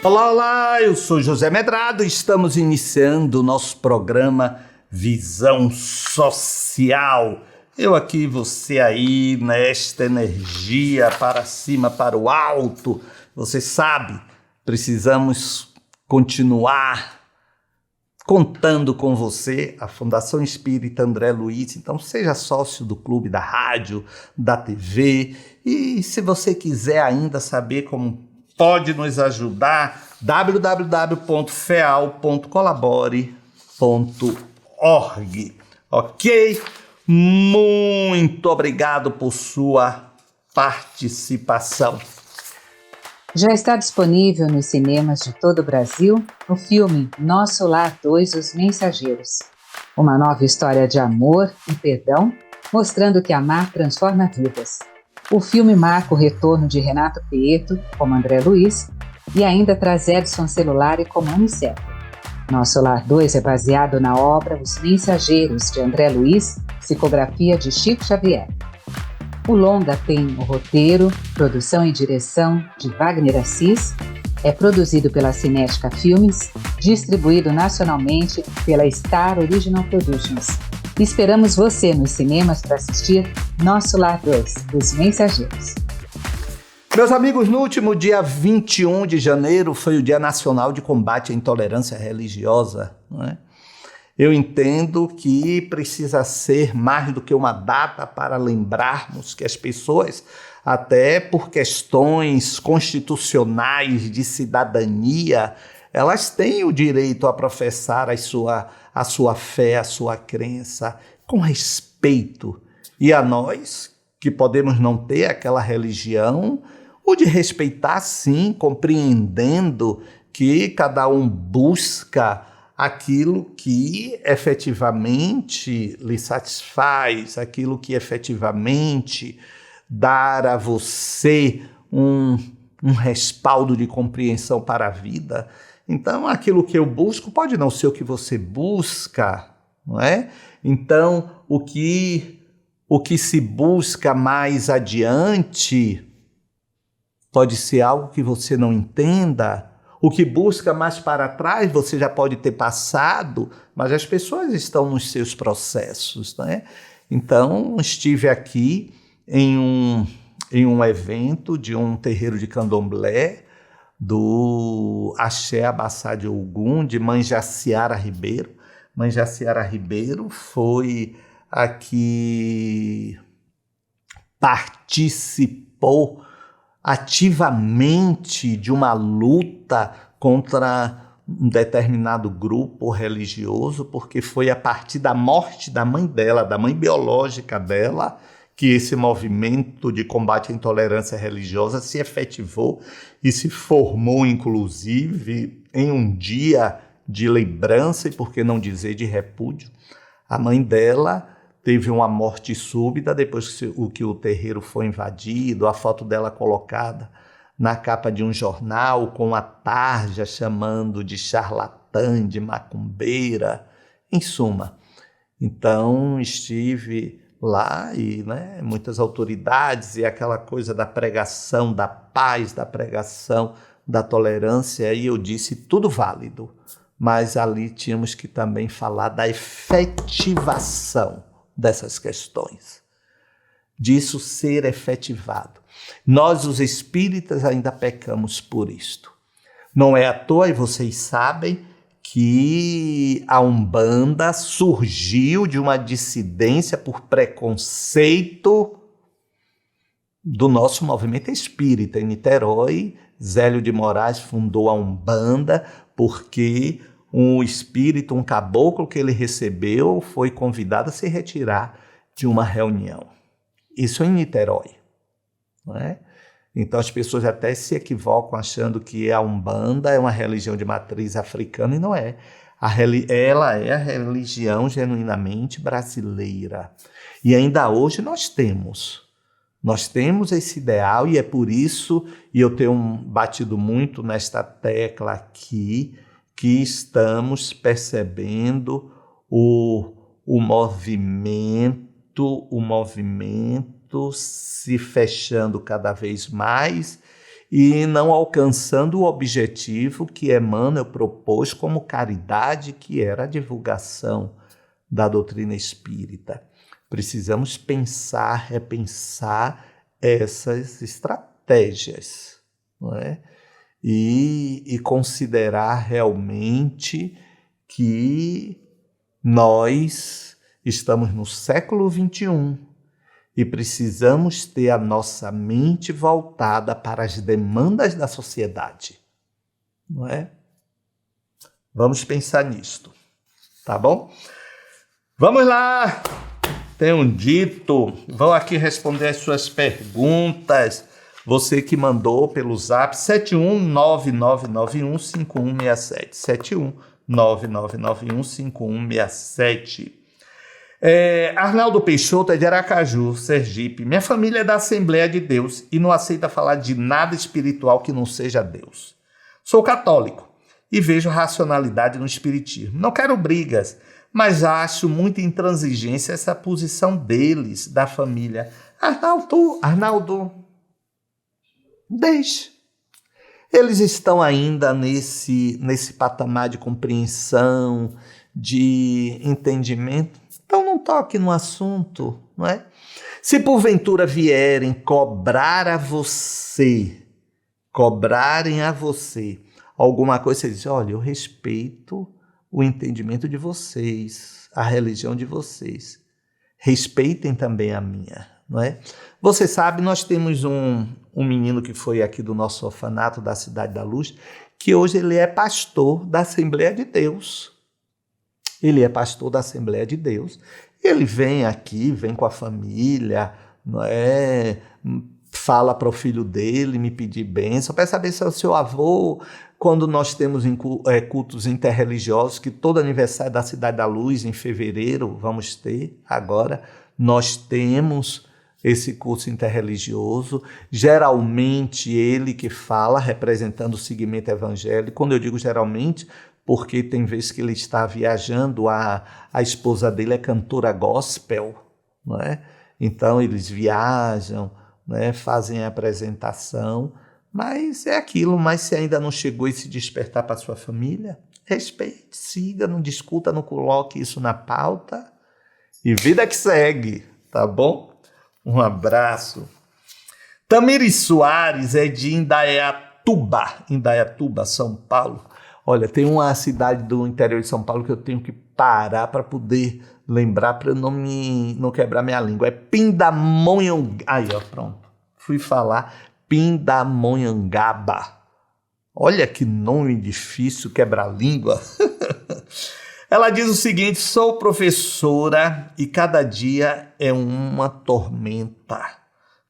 Olá, olá, eu sou José Medrado e estamos iniciando o nosso programa Visão Social. Eu aqui, você aí, nesta energia para cima, para o alto. Você sabe, precisamos continuar contando com você, a Fundação Espírita André Luiz. Então seja sócio do clube, da rádio, da TV. E se você quiser ainda saber como pode nos ajudar, www.feal.colabore.org. Ok? Muito obrigado por sua participação. Já está disponível nos cinemas de todo o Brasil o filme Nosso Lar 2, Os Mensageiros. Uma nova história de amor e perdão, mostrando que amar transforma vidas. O filme marca o retorno de Renato Prieto, como André Luiz, e ainda traz Edson Celulari como Unicef. Nosso Lar 2 é baseado na obra Os Mensageiros, de André Luiz, psicografia de Chico Xavier. O longa tem o roteiro, produção e direção de Wagner Assis, é produzido pela Cinética Filmes, distribuído nacionalmente pela Star Original Productions. Esperamos você nos cinemas para assistir Nosso Lar 2, Os Mensageiros. Meus amigos, no último dia 21 de janeiro foi o Dia Nacional de Combate à Intolerância Religiosa, não é? Eu entendo que precisa ser mais do que uma data para lembrarmos que as pessoas, até por questões constitucionais de cidadania, elas têm o direito a professar a sua fé, a sua crença, com respeito. E a nós, que podemos não ter aquela religião, o de respeitar sim, compreendendo que cada um busca aquilo que efetivamente lhe satisfaz, aquilo que efetivamente dar a você um respaldo de compreensão para a vida. Então, aquilo que eu busco pode não ser o que você busca, não é? Então, o que se busca mais adiante pode ser algo que você não entenda. O que busca mais para trás você já pode ter passado, mas as pessoas estão nos seus processos, não é? Então, estive aqui em um evento de um terreiro de candomblé, do Axé Abassá de Ogum, de Mãe Jaciara Ribeiro. Mãe Jaciara Ribeiro foi a que participou ativamente de uma luta contra um determinado grupo religioso, porque foi a partir da morte da mãe dela, da mãe biológica dela, que esse movimento de combate à intolerância religiosa se efetivou e se formou, inclusive, em um dia de lembrança e, por que não dizer, de repúdio. A mãe dela teve uma morte súbita depois que o terreiro foi invadido, a foto dela colocada na capa de um jornal com a tarja chamando de charlatã, de macumbeira, em suma. Então, estive lá e muitas autoridades e aquela coisa da pregação da paz, da pregação da tolerância, e eu disse tudo válido, mas ali tínhamos que também falar da efetivação dessas questões, disso ser efetivado. Nós, os espíritas, ainda pecamos por isto. Não é à toa, e vocês sabem, que a Umbanda surgiu de uma dissidência por preconceito do nosso movimento espírita. Em Niterói, Zélio de Moraes fundou a Umbanda porque um espírito, um caboclo que ele recebeu, foi convidado a se retirar de uma reunião. Isso em Niterói, não é? Então as pessoas até se equivocam achando que a Umbanda é uma religião de matriz africana, e não é. Ela é a religião genuinamente brasileira. E ainda hoje nós temos esse ideal, e é por isso, e eu tenho batido muito nesta tecla aqui, que estamos percebendo o movimento se fechando cada vez mais e não alcançando o objetivo que Emmanuel propôs como caridade, que era a divulgação da doutrina espírita. Precisamos pensar, repensar essas estratégias, não é? E considerar realmente que nós estamos no século XXI e precisamos ter a nossa mente voltada para as demandas da sociedade, não é? Vamos pensar nisto, tá bom? Vamos lá! Tem um dito, vão aqui responder as suas perguntas. Você que mandou pelo zap 71999915167. 71999915167. Arnaldo Peixoto é de Aracaju, Sergipe. Minha família é da Assembleia de Deus e não aceita falar de nada espiritual que não seja Deus. Sou católico e vejo racionalidade no espiritismo. Não quero brigas, mas acho muita intransigência essa posição deles, da família. Arnaldo, deixe. Eles estão ainda nesse patamar de compreensão, de entendimento. Então não toque no assunto, não é? Se porventura vierem cobrarem a você alguma coisa, você diz, olha, eu respeito o entendimento de vocês, a religião de vocês. Respeitem também a minha, não é? Você sabe, nós temos um menino que foi aqui do nosso orfanato da Cidade da Luz, que hoje ele é pastor da Assembleia de Deus. Ele é pastor da Assembleia de Deus. Ele vem aqui, vem com a família, não é? Fala para o filho dele, me pedir bênção, para saber se é o seu avô. Quando nós temos cultos interreligiosos, que todo aniversário da Cidade da Luz, em fevereiro, vamos ter agora, nós temos esse curso interreligioso, geralmente ele que fala, representando o segmento evangélico. Quando eu digo geralmente, porque tem vezes que ele está viajando, a esposa dele é cantora gospel, não é? Então eles viajam, né, fazem a apresentação, mas é aquilo. Mas se ainda não chegou esse despertar para a sua família, respeite, siga, não discuta, não coloque isso na pauta, e vida que segue, tá bom? Um abraço. Tamires Soares é de Indaiatuba, São Paulo. Olha, tem uma cidade do interior de São Paulo que eu tenho que parar para poder lembrar, para eu não quebrar minha língua. É Pindamonhangaba. Aí, ó, pronto. Fui falar Pindamonhangaba. Olha que nome difícil, quebra-língua. Ela diz o seguinte: sou professora e cada dia é uma tormenta.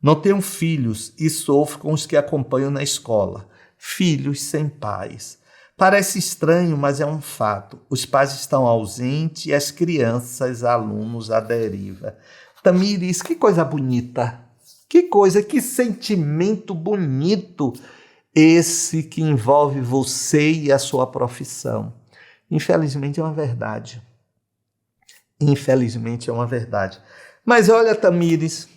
Não tenho filhos e sofro com os que acompanho na escola. Filhos sem pais. Parece estranho, mas é um fato. Os pais estão ausentes e as crianças, alunos à deriva. Tamires, que coisa bonita. Que sentimento bonito esse que envolve você e a sua profissão. Infelizmente é uma verdade. Infelizmente é uma verdade. Mas olha, Tamires,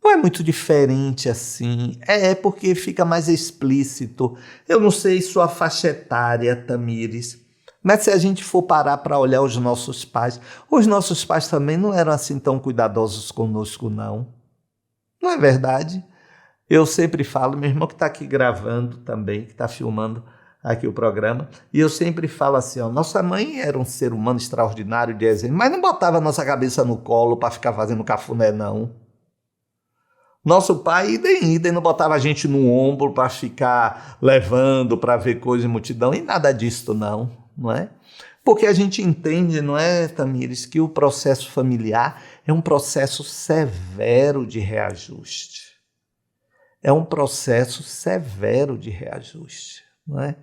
não é muito diferente assim. É porque fica mais explícito. Eu não sei sua faixa etária, Tamires, mas se a gente for parar para olhar os nossos pais também não eram assim tão cuidadosos conosco, não. Não é verdade? Eu sempre falo, meu irmão que está aqui gravando também, que está filmando aqui o programa, e eu sempre falo assim, ó, nossa mãe era um ser humano extraordinário de exemplo, mas não botava a nossa cabeça no colo para ficar fazendo cafuné, não. Nosso pai, idem, não botava a gente no ombro para ficar levando, para ver coisa em multidão, e nada disso não é? Porque a gente entende, não é, Tamires, que o processo familiar é um processo severo de reajuste. é um processo severo de reajuste, não é?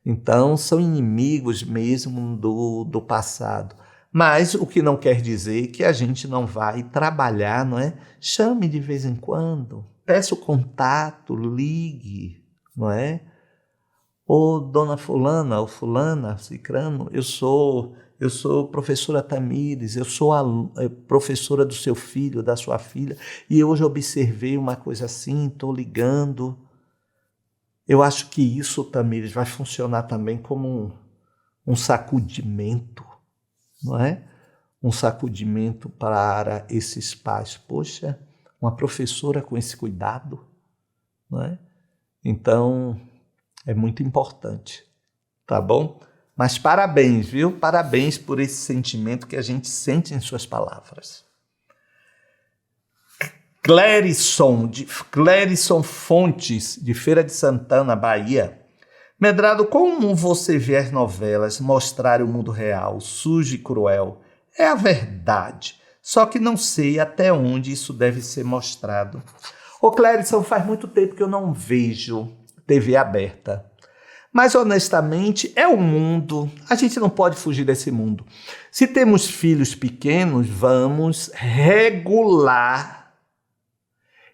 Então, são inimigos mesmo do passado. Mas o que não quer dizer que a gente não vai trabalhar, não é? Chame de vez em quando, peça o contato, ligue, não é? Ô, dona fulana, ou fulana, cicrano, eu sou professora Tamires, eu sou professora do seu filho, da sua filha, e hoje observei uma coisa assim, estou ligando. Eu acho que isso, Tamires, vai funcionar também como um sacudimento, não é? Um sacudimento para esses pais. Poxa, uma professora com esse cuidado, não é? Então, é muito importante, tá bom? Mas parabéns, viu? Parabéns por esse sentimento que a gente sente em suas palavras. Clérison Fontes, de Feira de Santana, Bahia. Medrado, como você vê as novelas mostrarem o mundo real, sujo e cruel? É a verdade, só que não sei até onde isso deve ser mostrado. Ô Clérison, faz muito tempo que eu não vejo TV aberta. Mas, honestamente, é o mundo. A gente não pode fugir desse mundo. Se temos filhos pequenos, vamos regular.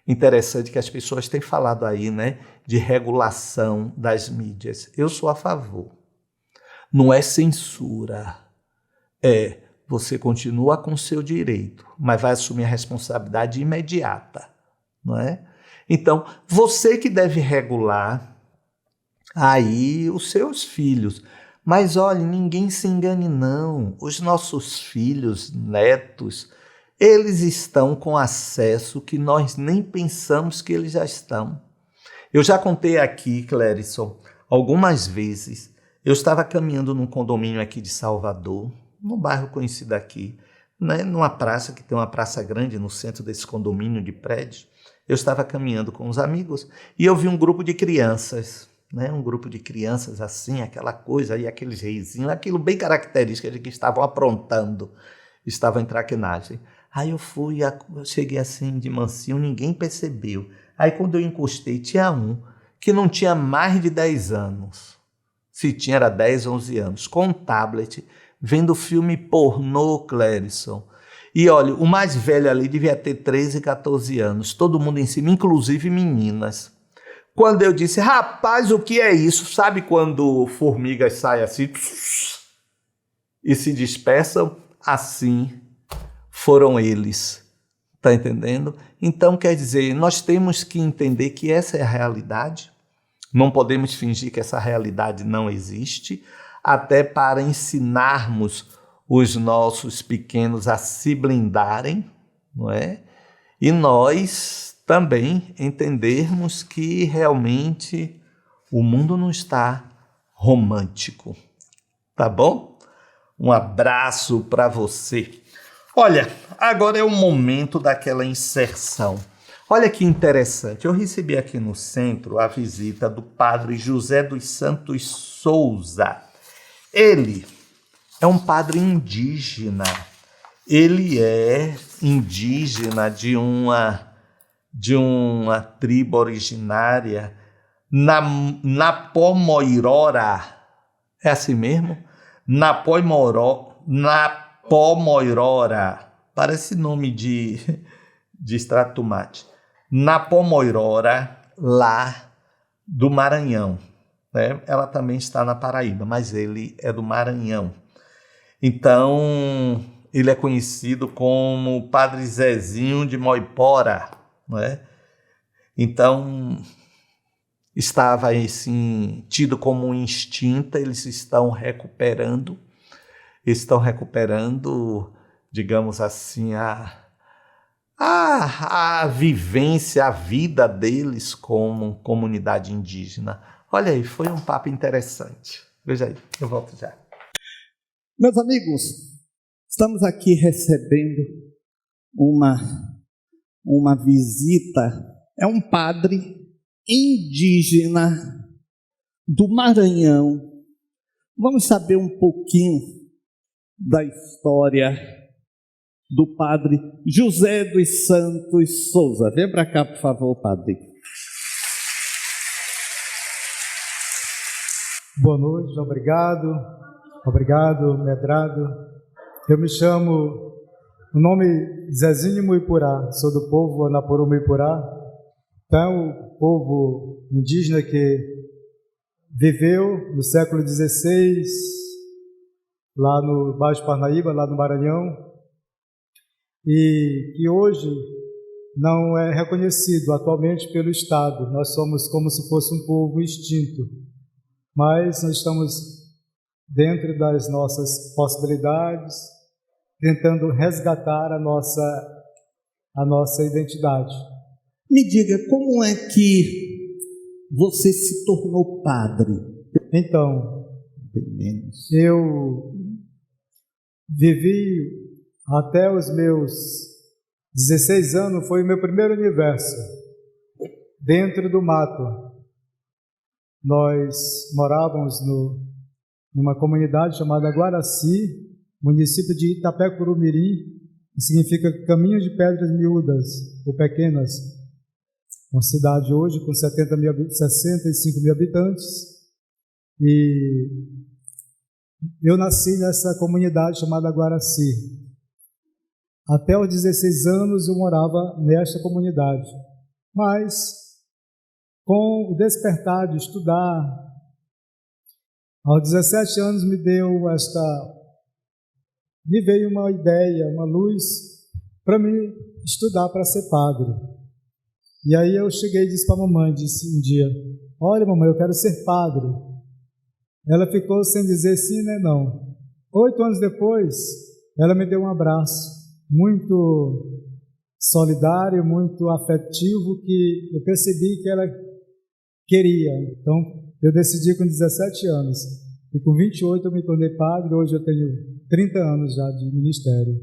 Interessante que as pessoas têm falado aí, né, de regulação das mídias. Eu sou a favor. Não é censura. Você continua com seu direito, mas vai assumir a responsabilidade imediata, não é? Então, você que deve regular aí os seus filhos. Mas olhe, ninguém se engane não. Os nossos filhos, netos, eles estão com acesso que nós nem pensamos que eles já estão. Eu já contei aqui, Clérison, algumas vezes, eu estava caminhando num condomínio aqui de Salvador, num bairro conhecido aqui, né, numa praça, que tem uma praça grande no centro desse condomínio de prédios. Eu estava caminhando com os amigos e eu vi um grupo de crianças, né, um grupo de crianças assim, aquela coisa, e aqueles reizinhos, aquilo bem característico de que estavam aprontando, estavam em traquinagem. Aí eu cheguei assim de mansinho, ninguém percebeu. Aí quando eu encostei, tinha um que não tinha mais de 10 anos. Se tinha, era 10, 11 anos, com um tablet, vendo filme pornô, Clérison. E olha, o mais velho ali devia ter 13, 14 anos, todo mundo em cima, inclusive meninas. Quando eu disse, rapaz, o que é isso? Sabe quando formigas saem assim e se dispersam? Assim foram eles. Está entendendo? Então, quer dizer, nós temos que entender que essa é a realidade. Não podemos fingir que essa realidade não existe, até para ensinarmos os nossos pequenos a se blindarem, não é? E nós também entendermos que realmente o mundo não está romântico. Tá bom? Um abraço para você. Olha, agora é o momento daquela inserção. Olha que interessante, eu recebi aqui no centro a visita do padre José dos Santos Souza. Ele é um padre indígena. Ele é indígena de uma tribo originária, Napomoirora. É assim mesmo? Napomoirora. Parece nome de extrato de tomate. Napomoirora, lá do Maranhão. Né? Ela também está na Paraíba, mas ele é do Maranhão. Então, ele é conhecido como Padre Zezinho de Moipora. Né? Então, estava assim, tido como extinta, eles estão recuperando, digamos assim, a vivência, a vida deles como comunidade indígena. Olha aí, foi um papo interessante. Veja aí, eu volto já. Meus amigos, estamos aqui recebendo uma visita. É um padre indígena do Maranhão. Vamos saber um pouquinho da história do padre José dos Santos Souza. Vem para cá, por favor, padre. Boa noite, obrigado. Obrigado, Medrado. Eu me chamo, o nome Zezinho Muipurá, sou do povo Anapuru Muipurá. Então, o povo indígena que viveu no século XVI, lá no Baixo Parnaíba, lá no Maranhão, e que hoje não é reconhecido atualmente pelo Estado. Nós somos como se fosse um povo extinto, mas nós estamos dentro das nossas possibilidades, tentando resgatar a nossa identidade. Me diga, como é que você se tornou padre? Então, eu vivi até os meus 16 anos, foi o meu primeiro universo, dentro do mato. Nós morávamos numa comunidade chamada Guaraci, município de Itapé-Curumirim, que significa Caminho de Pedras Miúdas, ou Pequenas. Uma cidade hoje com 65 mil habitantes. E eu nasci nessa comunidade chamada Guaraci. Até os 16 anos eu morava nesta comunidade. Mas, com o despertar de estudar, aos 17 anos me veio uma ideia, uma luz para me estudar para ser padre. E aí eu cheguei e disse para a mamãe, disse um dia: olha, mamãe, eu quero ser padre. Ela ficou sem dizer sim nem não. 8 anos depois, ela me deu um abraço muito solidário, muito afetivo, que eu percebi que ela queria. Então, eu decidi com 17 anos. E com 28 eu me tornei padre. Hoje eu tenho 30 anos já de ministério.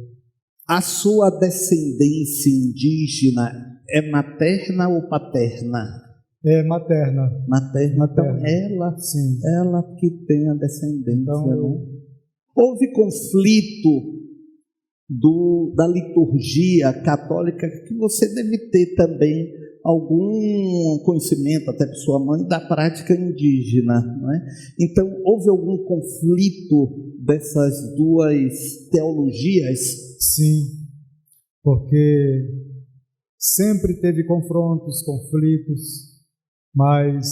A sua descendência indígena é materna ou paterna? É materna. Materna. Materna. Então, Sim. ela que tem a descendência. Então, né? Houve conflito da liturgia católica, que você deve ter também algum conhecimento, até por sua mãe, da prática indígena, não é? Então, houve algum conflito dessas duas teologias? Sim, porque sempre teve confrontos, conflitos, mas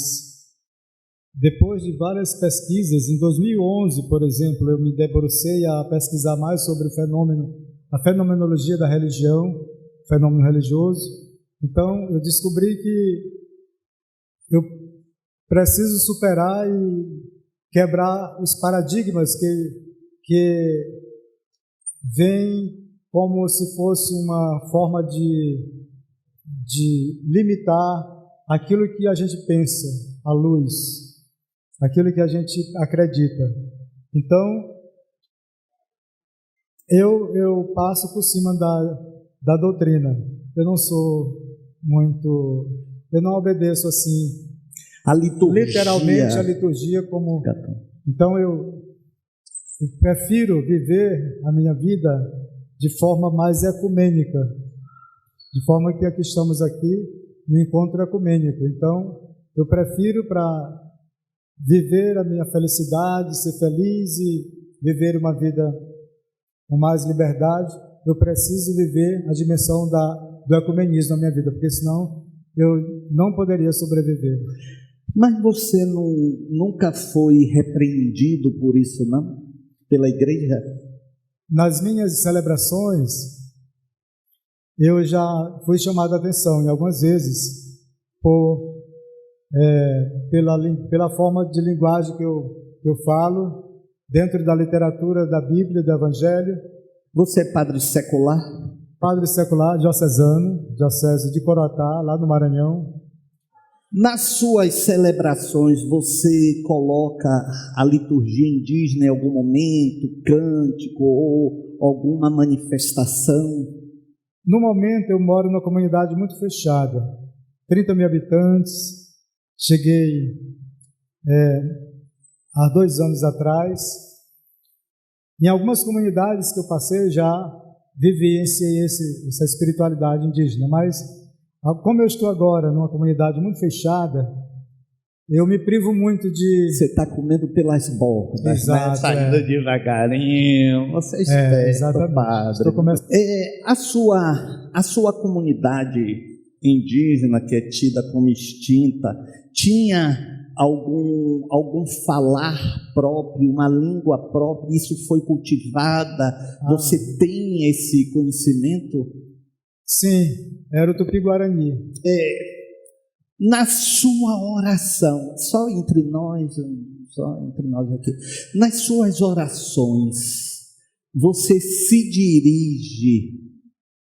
depois de várias pesquisas, em 2011, por exemplo, eu me debrucei a pesquisar mais sobre a fenomenologia da religião, fenômeno religioso. Então, eu descobri que eu preciso superar e quebrar os paradigmas que vêm como se fosse uma forma de limitar aquilo que a gente pensa, a luz, aquilo que a gente acredita. Então, eu passo por cima da doutrina. Eu não não obedeço assim A liturgia. literalmente a liturgia como. Então eu prefiro viver a minha vida de forma mais ecumênica, de forma que aqui estamos aqui no encontro ecumênico. Então eu prefiro, para viver a minha felicidade, ser feliz e viver uma vida com mais liberdade, eu preciso viver a dimensão do ecumenismo na minha vida, porque senão eu não poderia sobreviver. Mas você nunca foi repreendido por isso, não? Pela igreja? Nas minhas celebrações, eu já fui chamado a atenção, em algumas vezes, pela forma de linguagem que eu falo, dentro da literatura da Bíblia, do Evangelho. Você é padre secular? Padre secular, diocesano, diocese de Coroatá, lá no Maranhão. Nas suas celebrações, você coloca a liturgia indígena em algum momento, cântico ou alguma manifestação? No momento, eu moro numa comunidade muito fechada, 30 mil habitantes. Cheguei há 2 anos atrás. Em algumas comunidades que eu passei, eu já vivenciei essa espiritualidade indígena, mas como eu estou agora numa comunidade muito fechada, Eu me privo muito de... Você está comendo pelas bordas, Exato, né? Saindo devagarinho. Você é esperto, exatamente. padre. A sua comunidade indígena, que é tida como extinta, tinha algum falar próprio, uma língua própria? Isso foi cultivada? Você tem esse conhecimento? Sim, era o Tupi-Guarani. Na sua oração, só entre nós aqui, nas suas orações, você se dirige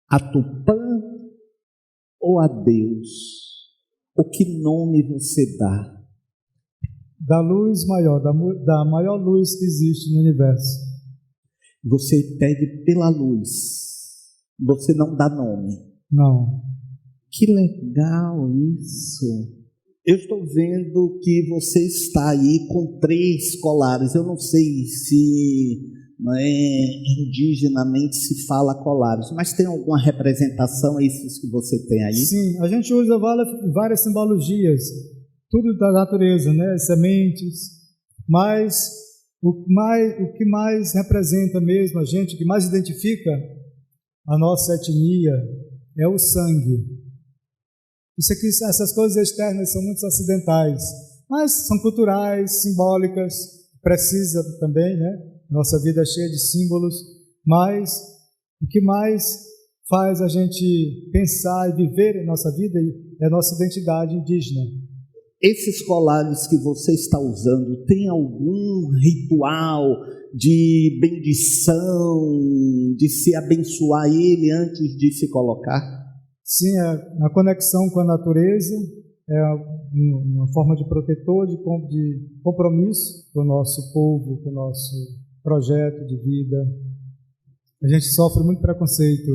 a Tupã ou a Deus? O que nome você dá? Da luz maior, da maior luz que existe no universo. Você pede pela luz, você não dá nome. Não. Que legal isso! Eu estou vendo que você está aí com 3 colares. Eu não sei se indigenamente se fala colares, mas tem alguma representação a esses que você tem aí? Sim, a gente usa várias simbologias, tudo da natureza, né? Sementes, mas o que mais representa mesmo a gente, o que mais identifica a nossa etnia é o sangue. Essas coisas externas são muito acidentais, mas são culturais, simbólicas, precisa também, né? Nossa vida é cheia de símbolos, mas o que mais faz a gente pensar e viver a nossa vida é a nossa identidade indígena. Esses colares que você está usando, tem algum ritual de bendição, de se abençoar ele antes de se colocar? Sim, a conexão com a natureza é uma forma de protetor, de compromisso com o nosso povo, com o nosso projeto de vida. A gente sofre muito preconceito,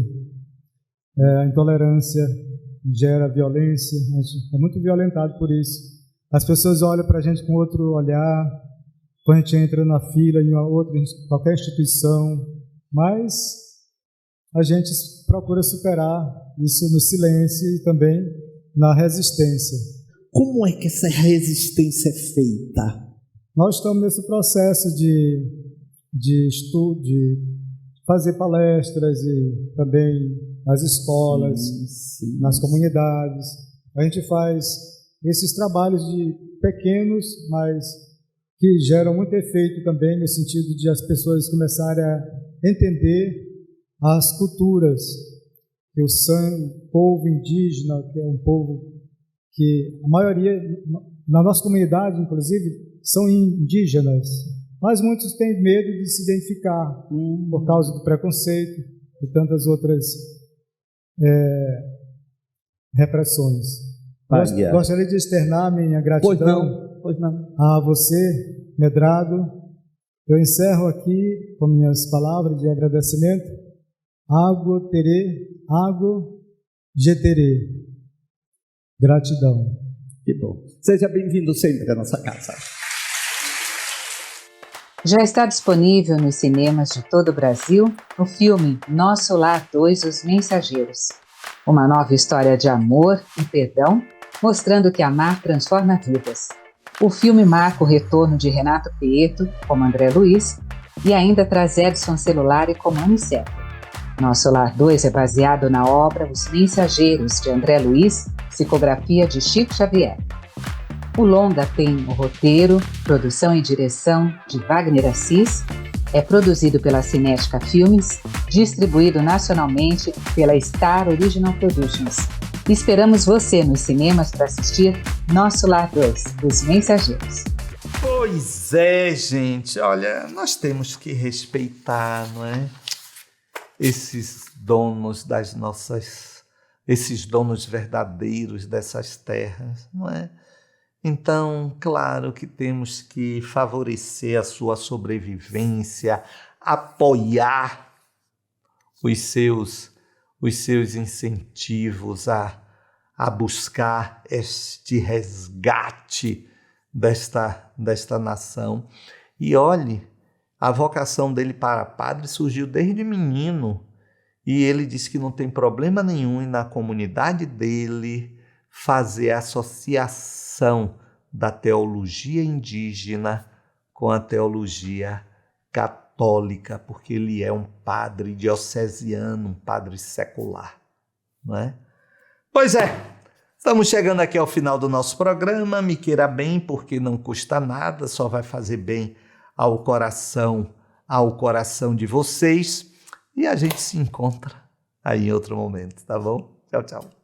a intolerância gera violência, a gente é muito violentado por isso. As pessoas olham para a gente com outro olhar, quando a gente entra na fila em qualquer instituição, mas a gente procura superar isso no silêncio e também na resistência. Como é que essa resistência é feita? Nós estamos nesse processo de estudo, de fazer palestras e também nas escolas, nas comunidades. A gente faz esses trabalhos de pequenos, mas que geram muito efeito também no sentido de as pessoas começarem a entender as culturas, que o povo indígena, que é um povo que a maioria, na nossa comunidade inclusive, são indígenas, mas muitos têm medo de se identificar por causa do preconceito e tantas outras repressões. Gostaria de externar minha gratidão Pois não. a você, Medrado. Eu encerro aqui com minhas palavras de agradecimento. Água terê, água jeterê. Gratidão. Que bom. Seja bem-vindo sempre à nossa casa. Já está disponível nos cinemas de todo o Brasil o filme Nosso Lar 2, Os Mensageiros. Uma nova história de amor e perdão, mostrando que amar transforma vidas. O filme marca o retorno de Renato Prieto como André Luiz e ainda traz Edson Celulari como Aniceto. Nosso Lar 2 é baseado na obra Os Mensageiros, de André Luiz, psicografia de Chico Xavier. O longa tem o roteiro, produção e direção de Wagner Assis, é produzido pela Cinética Filmes, distribuído nacionalmente pela Star Original Productions. Esperamos você nos cinemas para assistir Nosso Lar 2, Os Mensageiros. Pois é, gente, olha, nós temos que respeitar, não é? Esses donos esses donos verdadeiros dessas terras, não é? Então, claro que temos que favorecer a sua sobrevivência, apoiar os seus incentivos a buscar este resgate desta nação. E olhe, a vocação dele para padre surgiu desde menino, e ele disse que não tem problema nenhum em, na comunidade dele, fazer associação da teologia indígena com a teologia católica, porque ele é um padre diocesiano, um padre secular, não é? Pois é, estamos chegando aqui ao final do nosso programa. Me queira bem, porque não custa nada, só vai fazer bem ao coração de vocês. E a gente se encontra aí em outro momento, tá bom? Tchau, tchau.